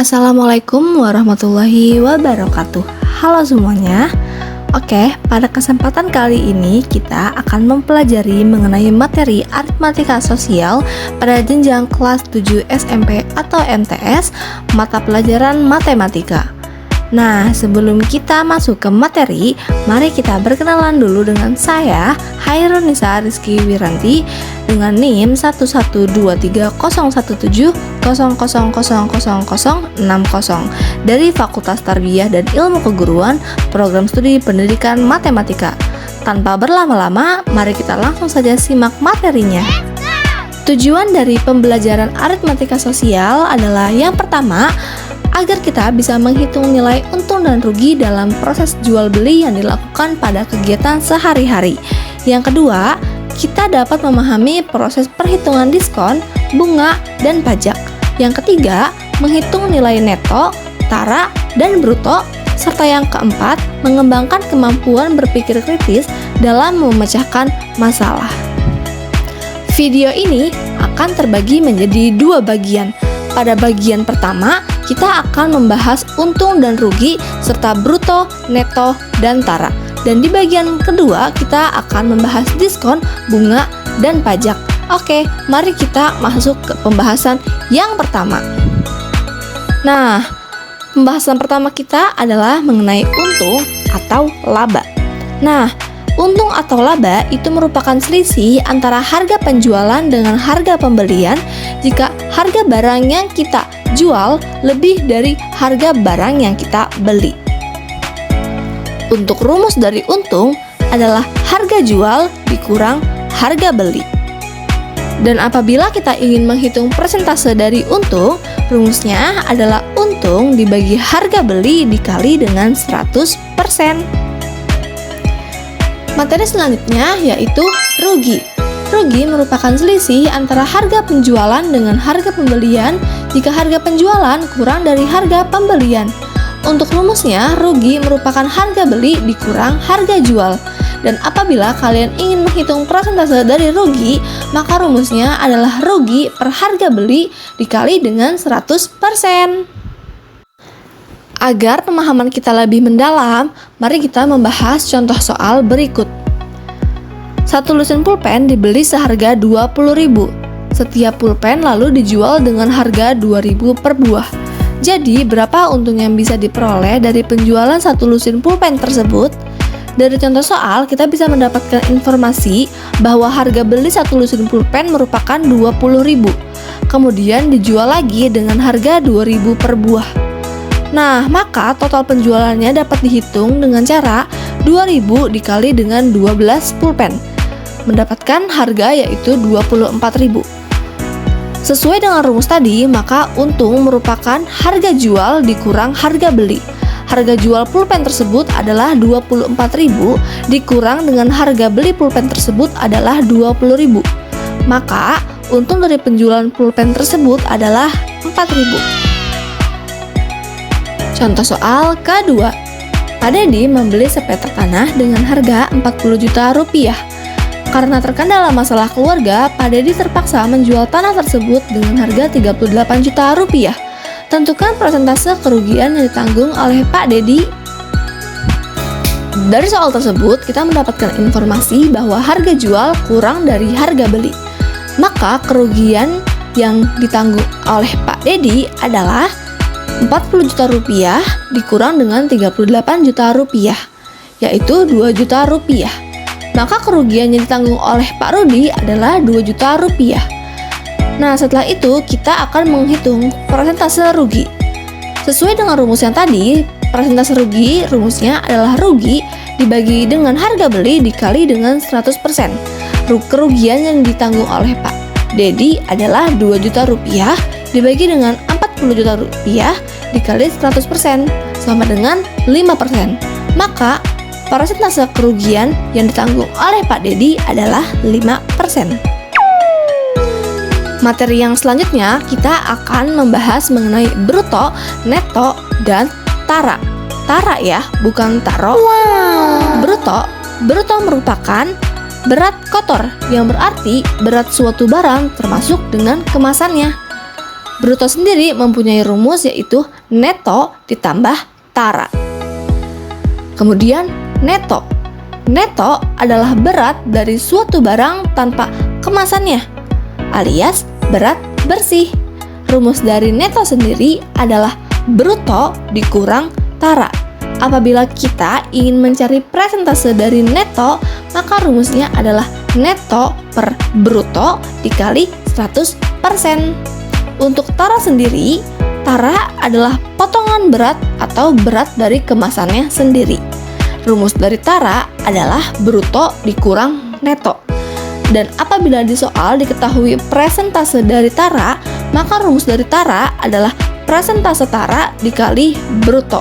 Assalamualaikum warahmatullahi wabarakatuh. Halo semuanya. Oke, pada kesempatan kali ini kita akan mempelajari mengenai materi aritmatika sosial pada jenjang kelas 7 SMP atau MTS, mata pelajaran matematika. Nah, sebelum kita masuk ke materi, mari kita berkenalan dulu dengan saya, Hairunisa Rizky Wiranti, dengan NIM 1123017000060 dari Fakultas Tarbiyah dan Ilmu Keguruan, Program Studi Pendidikan Matematika. Tanpa berlama-lama, mari kita langsung saja simak materinya. Tujuan dari pembelajaran aritmatika sosial adalah yang pertama, agar kita bisa menghitung nilai untung dan rugi dalam proses jual beli yang dilakukan pada kegiatan sehari-hari. Yang kedua, kita dapat memahami proses perhitungan diskon, bunga, dan pajak. Yang ketiga, menghitung nilai neto, tara, dan bruto. Serta yang keempat, mengembangkan kemampuan berpikir kritis dalam memecahkan masalah. Video ini akan terbagi menjadi dua bagian. Pada bagian pertama, kita akan membahas untung dan rugi serta bruto, neto, dan tara. Dan di bagian kedua, kita akan membahas diskon, bunga, dan pajak. Oke, mari kita masuk ke pembahasan yang pertama. Nah, pembahasan pertama kita adalah mengenai untung atau laba. Nah, untung atau laba itu merupakan selisih antara harga penjualan dengan harga pembelian jika harga barang yang kita jual lebih dari harga barang yang kita beli. Untuk rumus dari untung adalah harga jual dikurang harga beli. Dan apabila kita ingin menghitung persentase dari untung, rumusnya adalah untung dibagi harga beli dikali dengan 100%. Materi selanjutnya yaitu rugi. Rugi merupakan selisih antara harga penjualan dengan harga pembelian jika harga penjualan kurang dari harga pembelian. Untuk rumusnya, rugi merupakan harga beli dikurang harga jual. Dan apabila kalian ingin menghitung persentase dari rugi, maka rumusnya adalah rugi per harga beli dikali dengan 100%. Agar pemahaman kita lebih mendalam, mari kita membahas contoh soal berikut. Satu lusin pulpen dibeli seharga 20.000. Setiap pulpen lalu dijual dengan harga 2.000 per buah. Jadi, berapa untung yang bisa diperoleh dari penjualan satu lusin pulpen tersebut? Dari contoh soal, kita bisa mendapatkan informasi bahwa harga beli satu lusin pulpen merupakan 20.000. Kemudian dijual lagi dengan harga 2.000 per buah. Nah, maka total penjualannya dapat dihitung dengan cara 2.000 dikali dengan 12 pulpen, mendapatkan harga yaitu 24.000. Sesuai dengan rumus tadi, maka untung merupakan harga jual dikurang harga beli. Harga jual pulpen tersebut adalah 24.000 dikurang dengan harga beli pulpen tersebut adalah 20.000. Maka untung dari penjualan pulpen tersebut adalah 4.000. Contoh soal kedua. Pak Dedi membeli sepetak tanah dengan harga 40 juta rupiah. Karena terkendala masalah keluarga, Pak Dedi terpaksa menjual tanah tersebut dengan harga 38 juta rupiah. Tentukan persentase kerugian yang ditanggung oleh Pak Dedi. Dari soal tersebut, kita mendapatkan informasi bahwa harga jual kurang dari harga beli. Maka kerugian yang ditanggung oleh Pak Dedi adalah 40 juta rupiah dikurang dengan 38 juta rupiah, yaitu 2 juta rupiah. Maka kerugian yang ditanggung oleh Pak Rudi adalah 2 juta rupiah. Nah, setelah itu kita akan menghitung persentase rugi. Sesuai dengan rumus yang tadi, persentase rugi rumusnya adalah rugi dibagi dengan harga beli dikali dengan 100%. Kerugian yang ditanggung oleh Pak Dedi adalah 2 juta rupiah dibagi dengan 40 juta rupiah dikali 100% sama dengan 5%. Maka persentase kerugian yang ditanggung oleh Pak Dedi adalah 5%. Materi yang selanjutnya kita akan membahas mengenai bruto, neto, dan tara. Tara ya, bukan taro. Bruto merupakan berat kotor, yang berarti berat suatu barang termasuk dengan kemasannya. Bruto sendiri mempunyai rumus yaitu neto ditambah tara. Kemudian neto. Neto adalah berat dari suatu barang tanpa kemasannya, alias berat bersih. Rumus dari neto sendiri adalah bruto dikurang tara. Apabila kita ingin mencari persentase dari neto, maka rumusnya adalah neto per bruto dikali 100%. Untuk tara sendiri, tara adalah potongan berat atau berat dari kemasannya sendiri. Rumus dari tara adalah bruto dikurang neto. Dan apabila di soal diketahui persentase dari tara, maka rumus dari tara adalah persentase tara dikali bruto.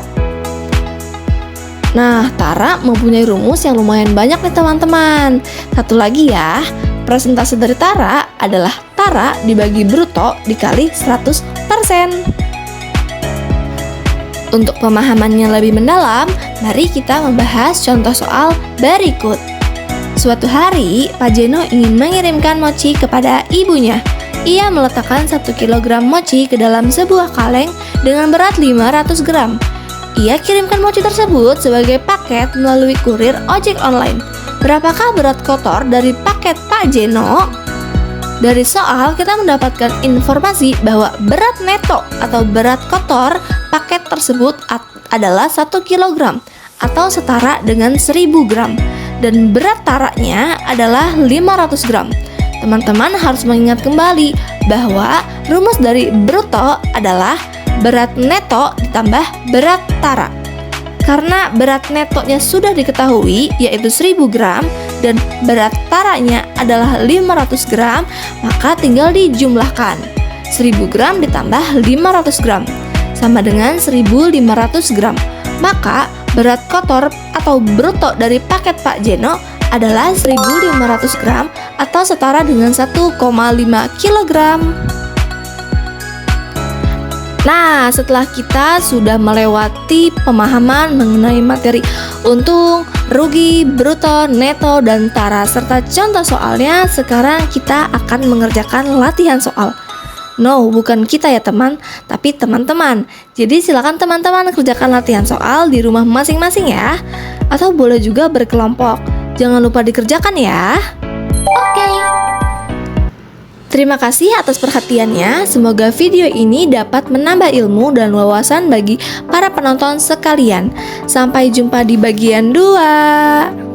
Nah, tara mempunyai rumus yang lumayan banyak nih teman-teman. Satu lagi ya, persentase dari tara adalah tara dibagi bruto dikali 100%. Untuk pemahamannya lebih mendalam, mari kita membahas contoh soal berikut. Suatu hari, Pak Jeno ingin mengirimkan mochi kepada ibunya. Ia meletakkan 1 kg mochi ke dalam sebuah kaleng dengan berat 500 gram. Ia kirimkan mochi tersebut sebagai paket melalui kurir ojek online. Berapakah berat kotor dari paket Pak Jeno? Dari soal kita mendapatkan informasi bahwa berat neto atau berat kotor paket tersebut adalah 1 kg atau setara dengan 1000 gram dan berat taraknya adalah 500 gram. Teman-teman harus mengingat kembali bahwa rumus dari bruto adalah berat neto ditambah berat tara. Karena berat netonya sudah diketahui yaitu 1000 gram dan berat taraknya adalah 500 gram, maka tinggal dijumlahkan. 1000 gram ditambah 500 gram sama dengan 1500 gram. Maka berat kotor atau bruto dari paket Pak Jeno adalah 1500 gram atau setara dengan 1,5 kg. Nah, setelah kita sudah melewati pemahaman mengenai materi untung, rugi, bruto, neto, dan tara serta contoh soalnya, sekarang kita akan mengerjakan latihan soal. No, bukan kita ya teman, tapi teman-teman. Jadi silakan teman-teman kerjakan latihan soal di rumah masing-masing ya. Atau boleh juga berkelompok. Jangan lupa dikerjakan ya. Oke. Terima kasih atas perhatiannya. Semoga video ini dapat menambah ilmu dan wawasan bagi para penonton sekalian. Sampai jumpa di bagian 2.